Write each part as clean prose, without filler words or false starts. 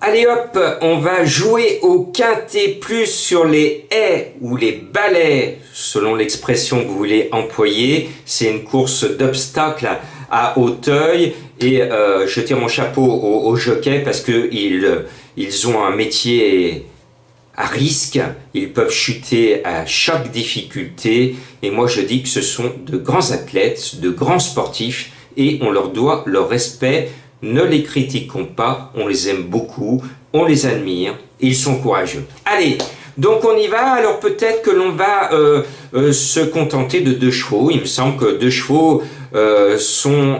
Allez hop, on va jouer au quintet plus sur les haies ou les balais, selon l'expression que vous voulez employer. C'est une course d'obstacles à Auteuil et je tire mon chapeau aux jockeys parce qu'ils ont un métier à risque, ils peuvent chuter à chaque difficulté et moi je dis que ce sont de grands athlètes, de grands sportifs et on leur doit leur respect. Ne les critiquons pas, on les aime beaucoup, on les admire, ils sont courageux. Allez, donc on y va, alors peut-être que l'on va se contenter de 2 chevaux. Il me semble que 2 chevaux sont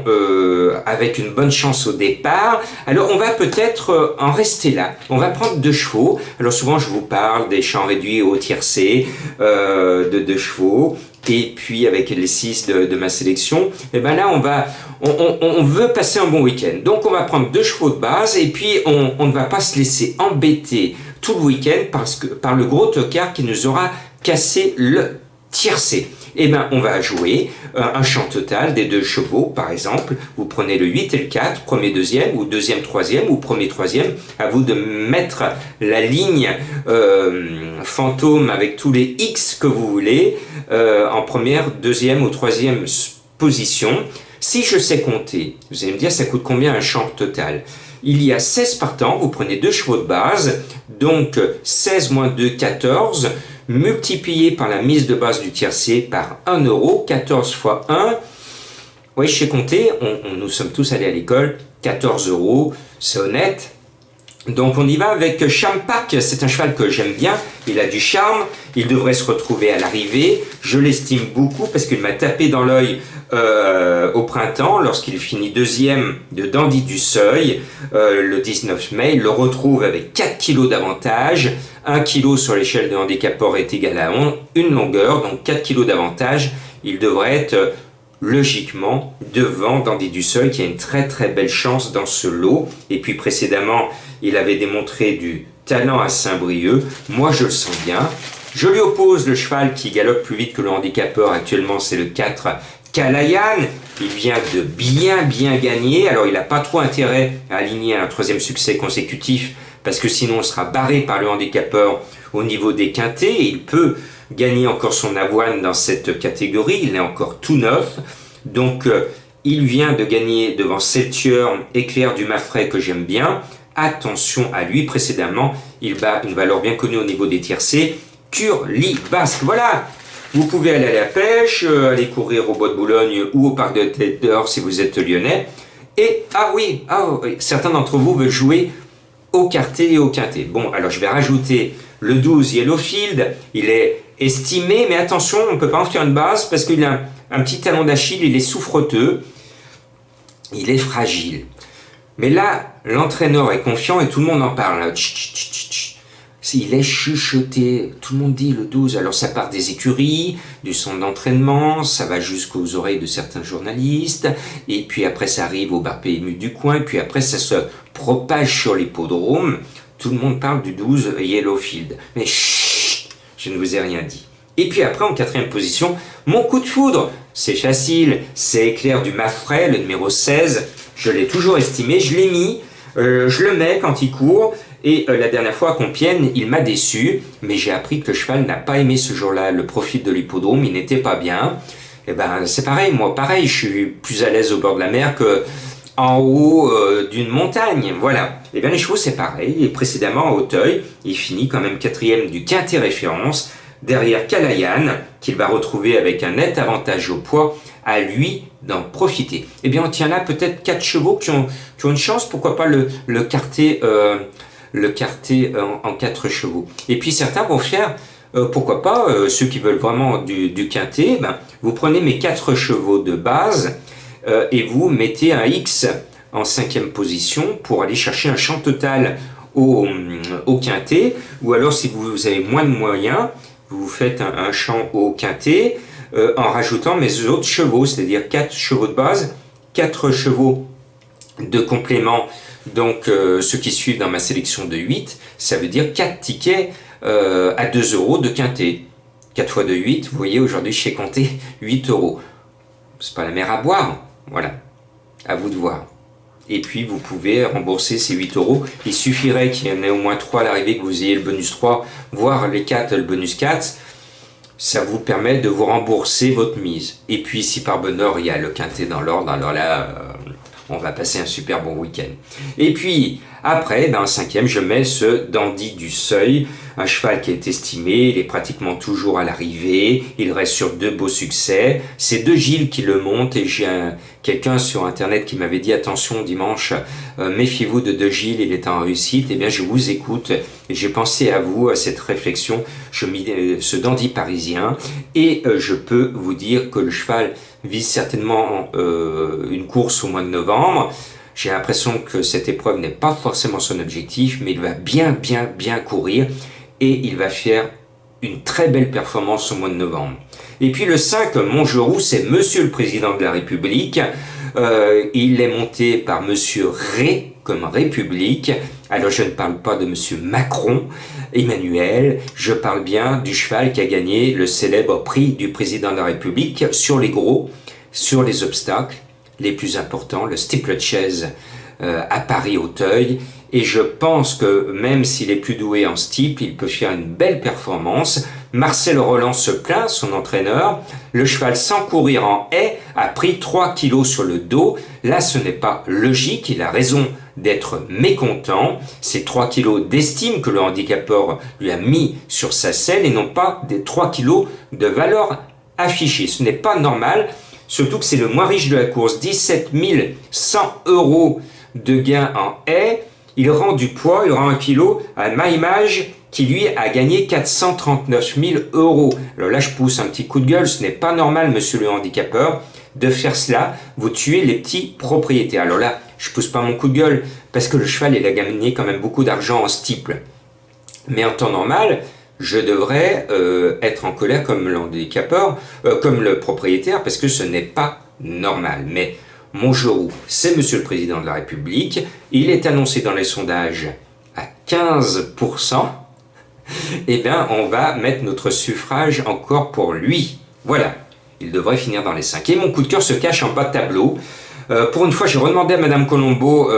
avec une bonne chance au départ. Alors on va peut-être en rester là. On va prendre 2 chevaux. Alors souvent je vous parle des champs réduits au tiercé de 2 chevaux. Et puis avec les 6 de ma sélection, et ben là on veut passer un bon week-end. Donc on va prendre 2 chevaux de base et puis on ne va pas se laisser embêter tout le week-end par le gros tocard qui nous aura cassé le tiercé. Et ben on va jouer un champ total des 2 chevaux, par exemple. Vous prenez le 8 et le 4, premier, deuxième, ou deuxième, troisième, ou premier, troisième. À vous de mettre la ligne fantôme avec tous les X que vous voulez en première, deuxième ou troisième position. Si je sais compter, vous allez me dire ça coûte combien un champ total? Il y a 16 partants, vous prenez 2 chevaux de base, donc 16 moins 2, 14, multiplié par la mise de base du tiercé par 1 euro, 14 fois 1, oui je sais compter, nous sommes tous allés à l'école, 14 euros, c'est honnête. Donc on y va avec Charm Park, c'est un cheval que j'aime bien, il a du charme, il devrait se retrouver à l'arrivée, je l'estime beaucoup parce qu'il m'a tapé dans l'œil au printemps lorsqu'il finit deuxième de Dandy du Seuil le 19 mai, il le retrouve avec 4 kg d'avantage, 1 kg sur l'échelle de handicapeur est égal à 1 longueur, donc 4 kg d'avantage, il devrait être logiquement devant Dandy du Seuil qui a une très très belle chance dans ce lot. Et puis précédemment il avait démontré du talent à Saint-Brieuc, moi je le sens bien. Je lui oppose le cheval qui galope plus vite que le handicapeur, actuellement c'est le 4 Kalayan, il vient de bien gagner, alors il n'a pas trop intérêt à aligner un 3e succès consécutif parce que sinon on sera barré par le handicapeur au niveau des quintets, et il peut gagner encore son avoine dans cette catégorie, il est encore tout neuf, donc il vient de gagner devant Seltier, Éclair du Maffray que j'aime bien, attention à lui, précédemment il bat une valeur bien connue au niveau des tiercés, Curly Basque, voilà. Vous pouvez aller à la pêche, aller courir au Bois de Boulogne ou au Parc de Tête d'Or si vous êtes lyonnais, et certains d'entre vous veulent jouer au quartet et au quintet. Bon, alors je vais rajouter le 12 Yellowfield, il est estimé, mais attention, on ne peut pas en faire une base parce qu'il a un petit talon d'Achille, il est souffreteux, il est fragile. Mais là, l'entraîneur est confiant et tout le monde en parle. Là. Il est chuchoté, tout le monde dit le 12, alors ça part des écuries, du centre d'entraînement, ça va jusqu'aux oreilles de certains journalistes, et puis après ça arrive au bar PMU du coin, et puis après ça se propage sur l'hippodrome, tout le monde parle du 12 Yellowfield. Mais chut, je ne vous ai rien dit. Et puis après, en 4e position, mon coup de foudre, c'est facile, c'est Éclair du Maffray, le numéro 16, je l'ai toujours estimé, je l'ai mis, je le mets quand il court, et la dernière fois à Compiègne, il m'a déçu, mais j'ai appris que le cheval n'a pas aimé ce jour-là le profil de l'hippodrome, il n'était pas bien. Et ben c'est pareil, moi pareil, je suis plus à l'aise au bord de la mer que en haut d'une montagne, voilà. Et bien les chevaux c'est pareil, et précédemment à Auteuil, il finit quand même 4e du quintet référence, derrière Kalayan, qu'il va retrouver avec un net avantage au poids, à lui d'en profiter. Et bien on tient là peut-être 4 chevaux qui ont une chance, pourquoi pas le quartet en 4 chevaux. Et puis certains vont faire, pourquoi pas, ceux qui veulent vraiment du quintet, vous prenez mes 4 chevaux de base et vous mettez un X en 5e position pour aller chercher un champ total au quintet, ou alors si vous avez moins de moyens, vous faites un champ au quintet en rajoutant mes autres chevaux, c'est-à-dire 4 chevaux de base, 4 chevaux de complément. Donc ceux qui suivent dans ma sélection de 8, ça veut dire 4 tickets à 2 euros de quintet. 4 fois de 8, vous voyez, aujourd'hui je sais compter 8 euros. C'est pas la mer à boire, voilà. À vous de voir. et puis vous pouvez rembourser ces 8 euros. Il suffirait qu'il y en ait au moins 3 à l'arrivée, que vous ayez le bonus 3, voire les 4, le bonus 4. Ça vous permet de vous rembourser votre mise. Et puis si par bonheur il y a le quintet dans l'ordre, alors là on va passer un super bon week-end. Et puis après, dans le 5e, je mets ce Dandy du Seuil, un cheval qui est estimé, il est pratiquement toujours à l'arrivée, il reste sur 2 beaux succès. C'est De Gilles qui le monte, et j'ai quelqu'un sur internet qui m'avait dit attention dimanche, méfiez-vous de De Gilles, il est en réussite. Eh bien je vous écoute, et j'ai pensé à vous, à cette réflexion. Je mis ce Dandy parisien, et je peux vous dire que le cheval vise certainement une course au mois de novembre. J'ai l'impression que cette épreuve n'est pas forcément son objectif, mais il va bien courir, et il va faire une très belle performance au mois de novembre. Et puis le 5, Montgeroux, c'est Monsieur le Président de la République. Il est monté par Monsieur Ré, comme République. Alors je ne parle pas de Monsieur Macron, Emmanuel, je parle bien du cheval qui a gagné le célèbre prix du Président de la République sur les gros, sur les obstacles les plus importants, le steeplechase à Paris-Auteuil. Et je pense que même s'il est plus doué en steeple, il peut faire une belle performance. Marcel Roland se plaint, son entraîneur. Le cheval, sans courir en haie, a pris 3 kilos sur le dos. Là, ce n'est pas logique, il a raison d'être mécontent. C'est 3 kilos d'estime que le handicapeur lui a mis sur sa selle, et non pas des 3 kilos de valeur affichée. Ce n'est pas normal. Surtout que c'est le moins riche de la course, 17 100 euros de gain en haie. Il rend du poids, il rend 1 kilo à ma image qui lui a gagné 439 000 euros. Alors là, je pousse un petit coup de gueule, ce n'est pas normal, monsieur le handicapeur, de faire cela. Vous tuez les petits propriétaires. Alors là, je pousse pas mon coup de gueule parce que le cheval, il a gagné quand même beaucoup d'argent en steeple. Mais en temps normal, je devrais être en colère comme l'handicapeur, comme le propriétaire, parce que ce n'est pas normal. Mais Montgeroux, c'est Monsieur le Président de la République. Il est annoncé dans les sondages à 15%. Eh bien, on va mettre notre suffrage encore pour lui. Voilà, il devrait finir dans les 5. Et mon coup de cœur se cache en bas de tableau. Pour une fois, j'ai redemandé à Madame Colombo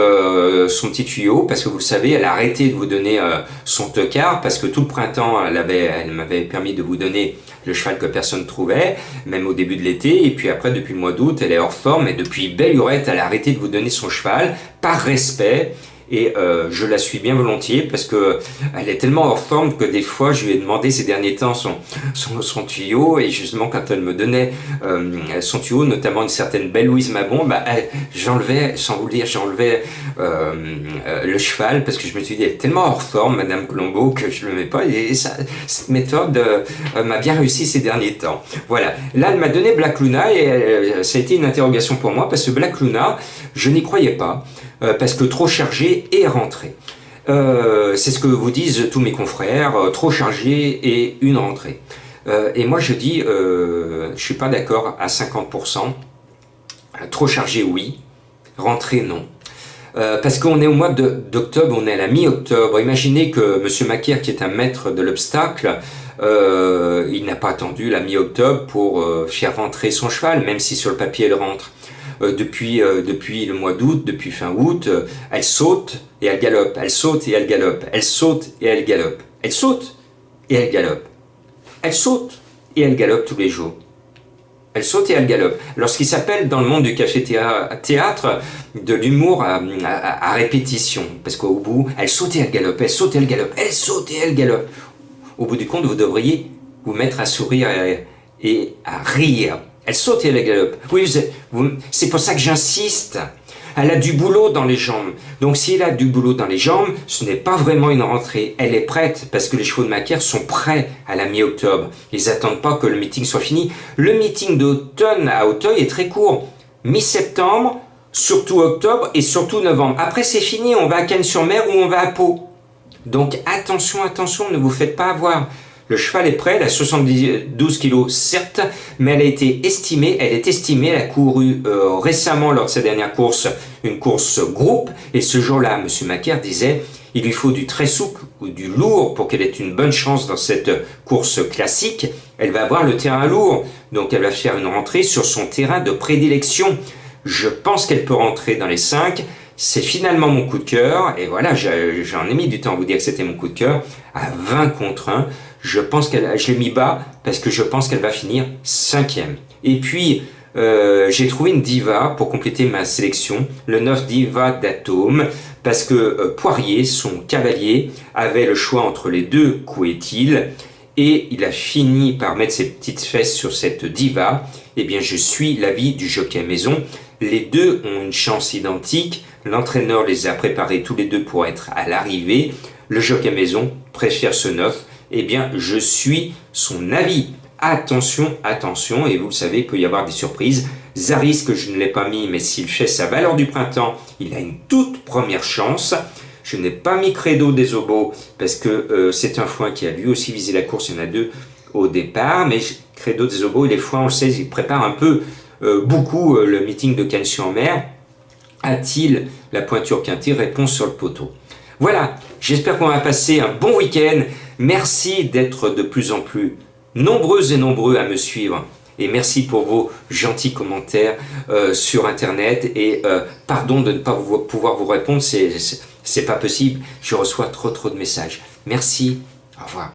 son petit tuyau, parce que vous le savez, elle a arrêté de vous donner son tocard, parce que tout le printemps, elle m'avait permis de vous donner le cheval que personne ne trouvait, même au début de l'été, et puis après, depuis le mois d'août, elle est hors forme, et depuis belle lurette, elle a arrêté de vous donner son cheval, par respect. Et je la suis bien volontiers parce que elle est tellement hors forme que des fois je lui ai demandé ces derniers temps son tuyau, et justement quand elle me donnait son tuyau, notamment une certaine belle Louise Mabon, j'enlevais, sans vous le dire, le cheval parce que je me suis dit elle est tellement hors forme Madame Colombo que je le mets pas, et ça, cette méthode m'a bien réussi ces derniers temps. Voilà, là elle m'a donné Black Luna, et ça a été une interrogation pour moi parce que Black Luna, je n'y croyais pas. Parce que trop chargé et rentré. C'est ce que vous disent tous mes confrères, trop chargé et une rentrée. Et moi je dis, je suis pas d'accord à 50%. Trop chargé oui, rentré non. Parce qu'on est au mois d'octobre, on est à la mi-octobre. Imaginez que Monsieur Macaire, qui est un maître de l'obstacle, il n'a pas attendu la mi-octobre pour faire rentrer son cheval, même si sur le papier elle rentre. Depuis le mois d'août, depuis fin août, elle saute et elle galope, elle saute et elle galope, elle saute et elle galope, elle saute et elle galope, elle saute et elle galope tous les jours. Elle saute et elle galope. Alors ce qui s'appelle dans le monde du café-théâtre de l'humour à répétition, parce qu'au bout, elle saute et elle galope, elle saute et elle galope, elle saute et elle galope. Au bout du compte, vous devriez vous mettre à sourire et à rire. Elle saute et elle galope. Oui, c'est pour ça que j'insiste. Elle a du boulot dans les jambes. Donc si elle a du boulot dans les jambes, ce n'est pas vraiment une rentrée. Elle est prête parce que les chevaux de Macaire sont prêts à la mi-octobre. Ils n'attendent pas que le meeting soit fini. Le meeting d'automne à Auteuil est très court. Mi-septembre, surtout octobre et surtout novembre. Après c'est fini, on va à Cannes-sur-Mer ou on va à Pau. Donc attention, attention, ne vous faites pas avoir. Le cheval est prêt, elle a 72 kg certes, mais elle est estimée, elle a couru récemment lors de sa dernière course, une course groupe, et ce jour-là, M. Macaire disait, il lui faut du très souple ou du lourd pour qu'elle ait une bonne chance dans cette course classique. Elle va avoir le terrain lourd, donc elle va faire une rentrée sur son terrain de prédilection. Je pense qu'elle peut rentrer dans les 5, c'est finalement mon coup de cœur, et voilà, j'en ai mis du temps à vous dire que c'était mon coup de cœur, à 20 contre 1. Je pense je l'ai mis bas parce que je pense qu'elle va finir 5e. Et puis, j'ai trouvé une diva pour compléter ma sélection, le 9 diva d'Atome, parce que Poirier, son cavalier, avait le choix entre les deux Couet-il, et il a fini par mettre ses petites fesses sur cette diva. Eh bien, je suis l'avis du jockey maison. Les deux ont une chance identique. L'entraîneur les a préparés tous les deux pour être à l'arrivée. Le jockey maison préfère ce 9. Eh bien, je suis son avis. Attention, attention, et vous le savez, il peut y avoir des surprises. Zaris, que je ne l'ai pas mis, mais s'il fait sa valeur du printemps, il a une toute première chance. Je n'ai pas mis Credo des Obos, parce que c'est un foin qui a lui aussi visé la course, il y en a deux au départ, mais Credo des Obos, les foins, on le sait, il prépare un peu beaucoup le meeting de Cannes-sur-Mer. A-t-il la pointure quintée? Réponse sur le poteau. Voilà, j'espère qu'on va passer un bon week-end. Merci d'être de plus en plus nombreuses et nombreux à me suivre. Et merci pour vos gentils commentaires sur Internet. Et pardon de ne pas pouvoir vous répondre, c'est pas possible. Je reçois trop de messages. Merci, au revoir.